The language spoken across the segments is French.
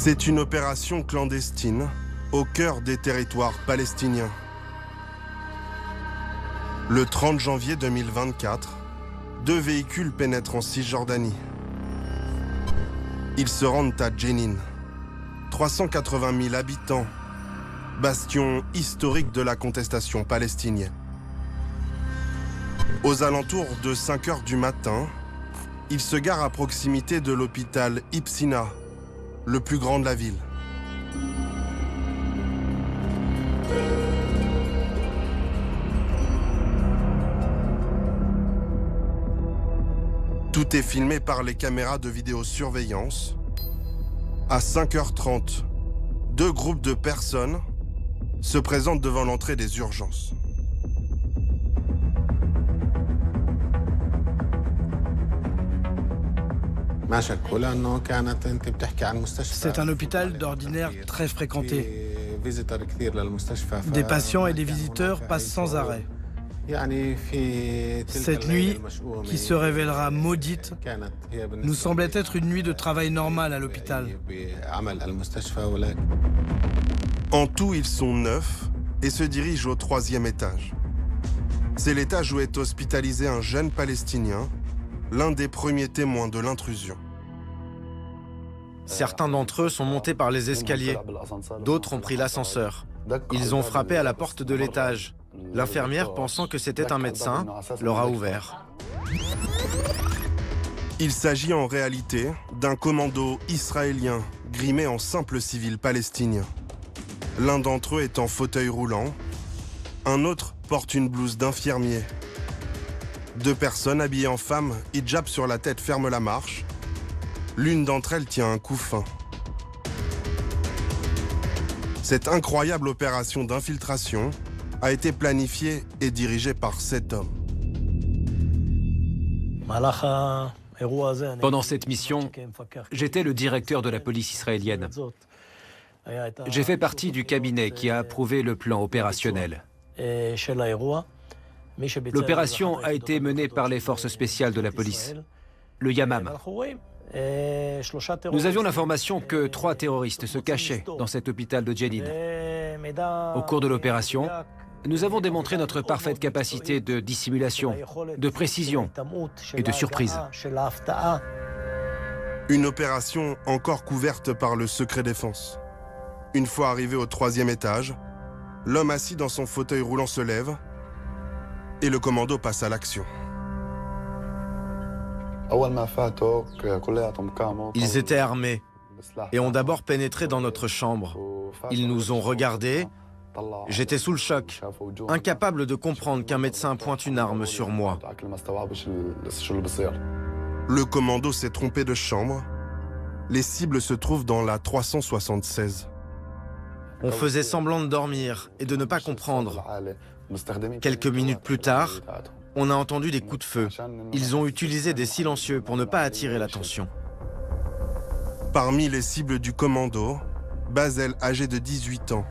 C'est une opération clandestine au cœur des territoires palestiniens. Le 30 janvier 2024, 2 véhicules pénètrent en Cisjordanie. Ils se rendent à Jenin, 380 000 habitants, bastion historique de la contestation palestinienne. Aux alentours de 5 heures du matin, ils se garent à proximité de l'hôpital Ibsina, le plus grand de la ville. Tout est filmé par les caméras de vidéosurveillance. À 5h30, 2 groupes de personnes se présentent devant l'entrée des urgences. C'est un hôpital d'ordinaire très fréquenté. Des patients et des visiteurs passent sans arrêt. Cette nuit, qui se révélera maudite, nous semblait être une nuit de travail normal à l'hôpital. En tout, ils sont 9 et se dirigent au 3e étage. C'est l'étage où est hospitalisé un jeune Palestinien, l'un des premiers témoins de l'intrusion. Certains d'entre eux sont montés par les escaliers, d'autres ont pris l'ascenseur. Ils ont frappé à la porte de l'étage. L'infirmière, pensant que c'était un médecin, leur a ouvert. Il s'agit en réalité d'un commando israélien grimé en simple civil palestinien. L'un d'entre eux est en fauteuil roulant, un autre porte une blouse d'infirmier. 2 personnes habillées en femme, hijab sur la tête, ferment la marche. L'une d'entre elles tient un couffin. Cette incroyable opération d'infiltration a été planifiée et dirigée par 7 hommes. Pendant cette mission, j'étais le directeur de la police israélienne. J'ai fait partie du cabinet qui a approuvé le plan opérationnel. L'opération a été menée par les forces spéciales de la police, le Yamam. Nous avions l'information que 3 terroristes se cachaient dans cet hôpital de Jenin. Au cours de l'opération, nous avons démontré notre parfaite capacité de dissimulation, de précision et de surprise. Une opération encore couverte par le secret défense. Une fois arrivé au 3e étage, l'homme assis dans son fauteuil roulant se lève et le commando passe à l'action. Ils étaient armés et ont d'abord pénétré dans notre chambre. Ils nous ont regardés. J'étais sous le choc, incapable de comprendre qu'un médecin pointe une arme sur moi. Le commando s'est trompé de chambre. Les cibles se trouvent dans la 376. On faisait semblant de dormir et de ne pas comprendre. Quelques minutes plus tard, on a entendu des coups de feu. Ils ont utilisé des silencieux pour ne pas attirer l'attention. Parmi les cibles du commando, Basel, âgé de 18 ans.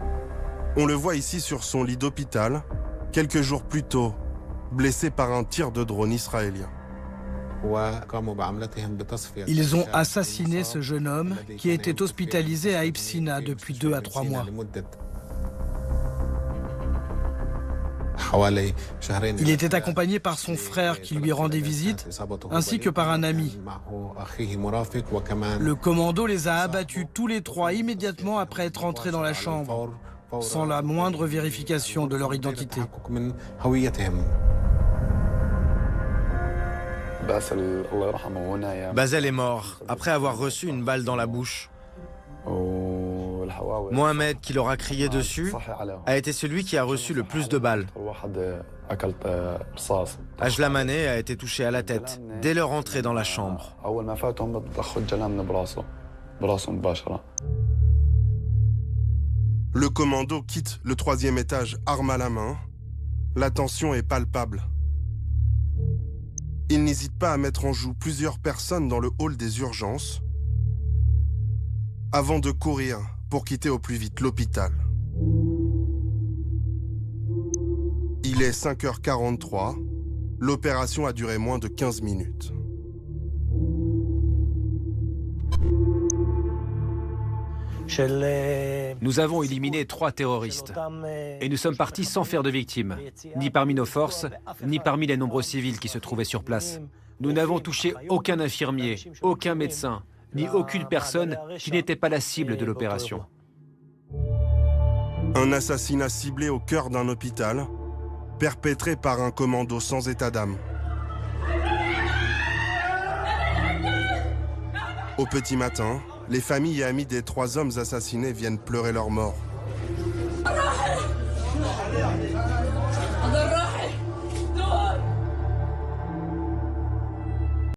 On le voit ici sur son lit d'hôpital, quelques jours plus tôt, blessé par un tir de drone israélien. Ils ont assassiné ce jeune homme qui était hospitalisé à Ibsina depuis 2 à 3 mois. Il était accompagné par son frère qui lui rendait visite, ainsi que par un ami. Le commando les a abattus tous les 3 immédiatement après être entrés dans la chambre, sans la moindre vérification de leur identité. Basel est mort après avoir reçu une balle dans la bouche. Mohamed, qui leur a crié dessus, a été celui qui a reçu le plus de balles. Ajlamané a été touché à la tête dès leur entrée dans la chambre. Le commando quitte le 3e étage, arme à la main. La tension est palpable. Il n'hésite pas à mettre en joue plusieurs personnes dans le hall des urgences avant de courir pour quitter au plus vite l'hôpital. Il est 5h43. L'opération a duré moins de 15 minutes. Nous avons éliminé 3 terroristes et nous sommes partis sans faire de victimes, ni parmi nos forces, ni parmi les nombreux civils qui se trouvaient sur place. Nous n'avons touché aucun infirmier, aucun médecin, ni aucune personne qui n'était pas la cible de l'opération. Un assassinat ciblé au cœur d'un hôpital, perpétré par un commando sans état d'âme. Au petit matin, les familles et amis des 3 hommes assassinés viennent pleurer leur mort.